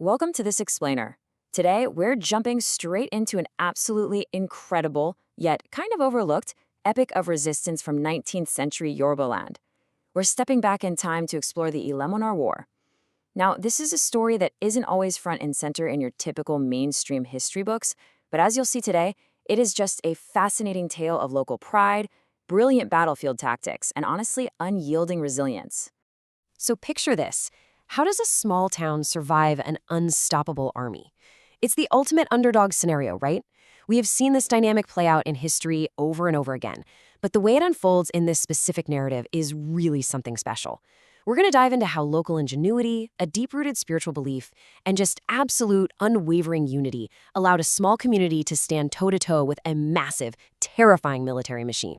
Welcome to this explainer. Today, we're jumping straight into an absolutely incredible, yet kind of overlooked, epic of resistance from 19th century Yoruba land. We're stepping back in time to explore the Ilemona War. Now, this is a story that isn't always front and center in your typical mainstream history books, but as you'll see today, it is just a fascinating tale of local pride, brilliant battlefield tactics, and honestly, unyielding resilience. So picture this. How does a small town survive an unstoppable army? It's the ultimate underdog scenario, right? We have seen this dynamic play out in history over and over again, but the way it unfolds in this specific narrative is really something special. We're going to dive into how local ingenuity, a deep-rooted spiritual belief, and just absolute, unwavering unity allowed a small community to stand toe-to-toe with a massive, terrifying military machine.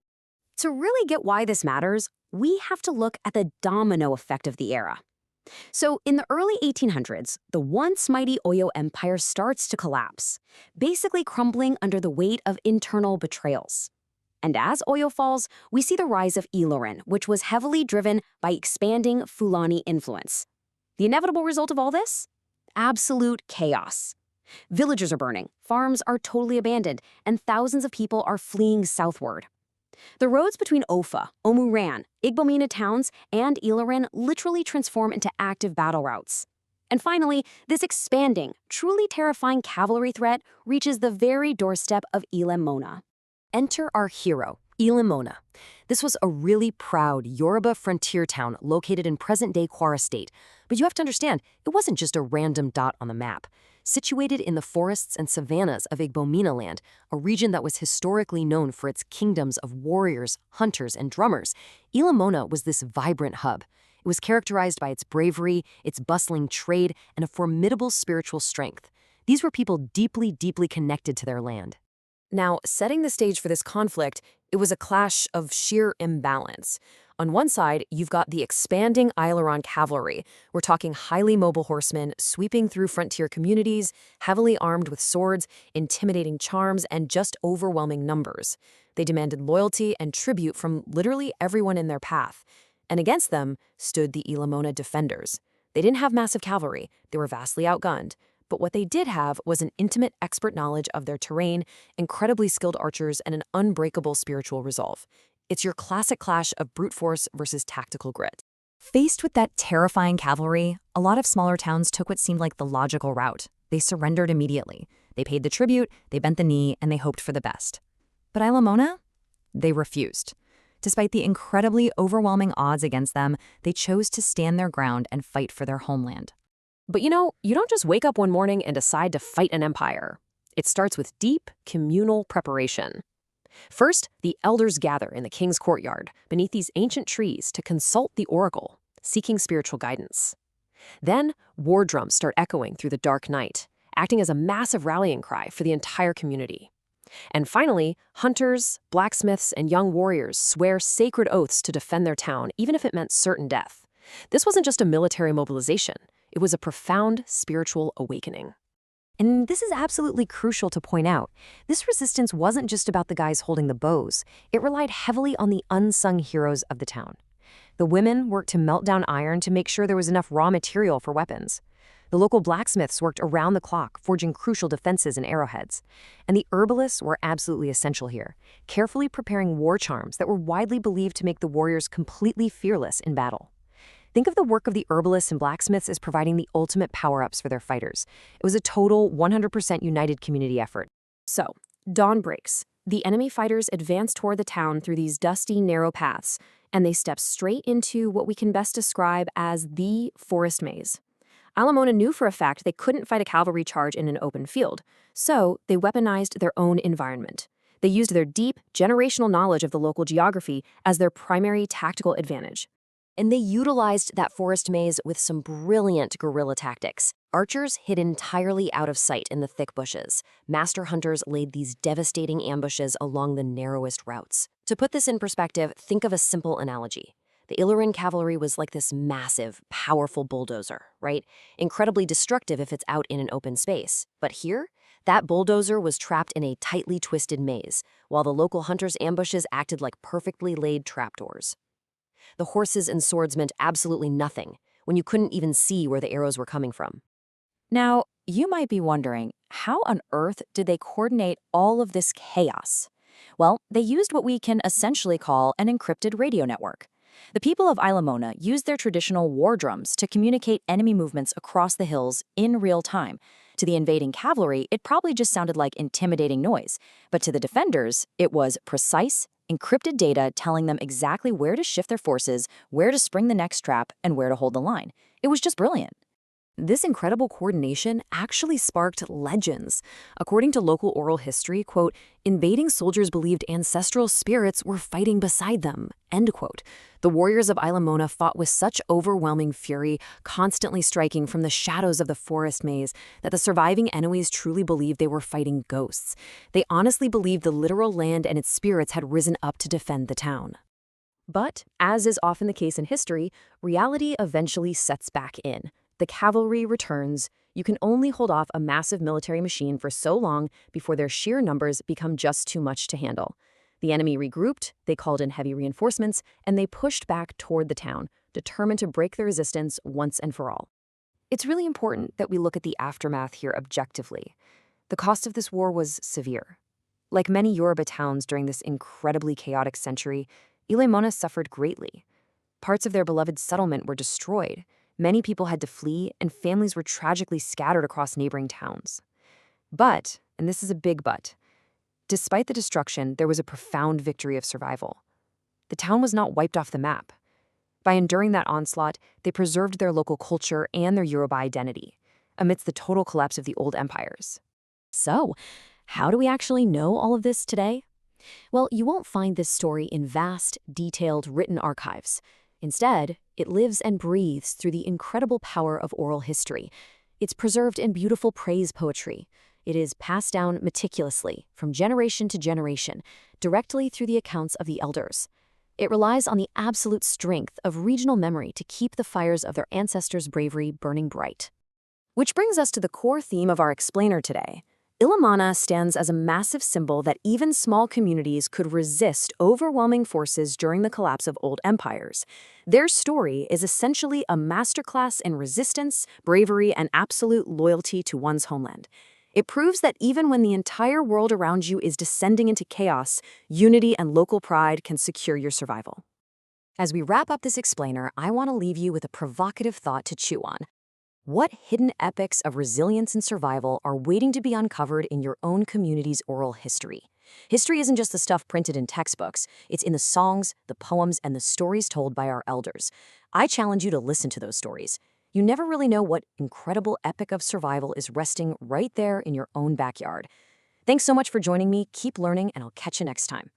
To really get why this matters, we have to look at the domino effect of the era. So, in the early 1800s, the once mighty Oyo Empire starts to collapse, basically crumbling under the weight of internal betrayals. And as Oyo falls, we see the rise of Ilorin, which was heavily driven by expanding Fulani influence. The inevitable result of all this? Absolute chaos. Villages are burning, farms are totally abandoned, and thousands of people are fleeing southward. The roads between Ofa, Omuran, Igbomina towns, and Ilorin literally transform into active battle routes. And finally, this expanding, truly terrifying cavalry threat reaches the very doorstep of Ilemona. Enter our hero, Ilemona. This was a really proud Yoruba frontier town located in present-day Kwara State. But you have to understand, it wasn't just a random dot on the map. Situated in the forests and savannas of Igbomina land, a region that was historically known for its kingdoms of warriors, hunters, and drummers, Ilemona was this vibrant hub. It was characterized by its bravery, its bustling trade, and a formidable spiritual strength. These were people deeply, deeply connected to their land. Now, setting the stage for this conflict, it was a clash of sheer imbalance. On one side, you've got the expanding Aileron cavalry. We're talking highly mobile horsemen sweeping through frontier communities, heavily armed with swords, intimidating charms, and just overwhelming numbers. They demanded loyalty and tribute from literally everyone in their path. And against them stood the Ilemona defenders. They didn't have massive cavalry. They were vastly outgunned. But what they did have was an intimate expert knowledge of their terrain, incredibly skilled archers, and an unbreakable spiritual resolve. It's your classic clash of brute force versus tactical grit. Faced with that terrifying cavalry, a lot of smaller towns took what seemed like the logical route. They surrendered immediately. They paid the tribute, they bent the knee, and they hoped for the best. But Ilemona? They refused. Despite the incredibly overwhelming odds against them, they chose to stand their ground and fight for their homeland. But you don't just wake up one morning and decide to fight an empire. It starts with deep, communal preparation. First, the elders gather in the king's courtyard beneath these ancient trees to consult the oracle, seeking spiritual guidance. Then, war drums start echoing through the dark night, acting as a massive rallying cry for the entire community. And finally, hunters, blacksmiths, and young warriors swear sacred oaths to defend their town, even if it meant certain death. This wasn't just a military mobilization. It was a profound spiritual awakening. And this is absolutely crucial to point out. This resistance wasn't just about the guys holding the bows. It relied heavily on the unsung heroes of the town. The women worked to melt down iron to make sure there was enough raw material for weapons. The local blacksmiths worked around the clock, forging crucial defenses and arrowheads. And the herbalists were absolutely essential here, carefully preparing war charms that were widely believed to make the warriors completely fearless in battle. Think of the work of the herbalists and blacksmiths as providing the ultimate power-ups for their fighters. It was a total 100% united community effort. So, dawn breaks. The enemy fighters advance toward the town through these dusty, narrow paths, and they step straight into what we can best describe as the forest maze. Ilemona knew for a fact they couldn't fight a cavalry charge in an open field, so they weaponized their own environment. They used their deep, generational knowledge of the local geography as their primary tactical advantage. And they utilized that forest maze with some brilliant guerrilla tactics. Archers hid entirely out of sight in the thick bushes. Master hunters laid these devastating ambushes along the narrowest routes. To put this in perspective, think of a simple analogy. The Ilorin cavalry was like this massive, powerful bulldozer, right? Incredibly destructive if it's out in an open space. But here, that bulldozer was trapped in a tightly twisted maze, while the local hunters' ambushes acted like perfectly laid trapdoors. The horses and swords meant absolutely nothing when you couldn't even see where the arrows were coming from. Now, you might be wondering, how on earth did they coordinate all of this chaos? Well, they used what we can essentially call an encrypted radio network. The people of Ilemona used their traditional war drums to communicate enemy movements across the hills in real time. To the invading cavalry, it probably just sounded like intimidating noise, but to the defenders, it was precise, encrypted data telling them exactly where to shift their forces, where to spring the next trap, and where to hold the line. It was just brilliant. This incredible coordination actually sparked legends. According to local oral history, quote, invading soldiers believed ancestral spirits were fighting beside them, end quote. The warriors of Ilemona fought with such overwhelming fury, constantly striking from the shadows of the forest maze, that the surviving enemies truly believed they were fighting ghosts. They honestly believed the literal land and its spirits had risen up to defend the town. But, as is often the case in history, reality eventually sets back in. The cavalry returns. You can only hold off a massive military machine for so long before their sheer numbers become just too much to handle. The enemy regrouped, they called in heavy reinforcements, and they pushed back toward the town, determined to break the resistance once and for all. It's really important that we look at the aftermath here objectively. The cost of this war was severe. Like many Yoruba towns during this incredibly chaotic century, Ilemona suffered greatly. Parts of their beloved settlement were destroyed. Many people had to flee, and families were tragically scattered across neighboring towns. But, and this is a big but, despite the destruction, there was a profound victory of survival. The town was not wiped off the map. By enduring that onslaught, they preserved their local culture and their Yoruba identity, amidst the total collapse of the old empires. So, how do we actually know all of this today? Well, you won't find this story in vast, detailed, written archives. Instead, it lives and breathes through the incredible power of oral history. It's preserved in beautiful praise poetry. It is passed down meticulously, from generation to generation, directly through the accounts of the elders. It relies on the absolute strength of regional memory to keep the fires of their ancestors' bravery burning bright. Which brings us to the core theme of our explainer today. Ilemona stands as a massive symbol that even small communities could resist overwhelming forces during the collapse of old empires. Their story is essentially a masterclass in resistance, bravery, and absolute loyalty to one's homeland. It proves that even when the entire world around you is descending into chaos, unity and local pride can secure your survival. As we wrap up this explainer, I want to leave you with a provocative thought to chew on. What hidden epics of resilience and survival are waiting to be uncovered in your own community's oral history? History isn't just the stuff printed in textbooks. It's in the songs, the poems, and the stories told by our elders. I challenge you to listen to those stories. You never really know what incredible epic of survival is resting right there in your own backyard. Thanks so much for joining me. Keep learning, and I'll catch you next time.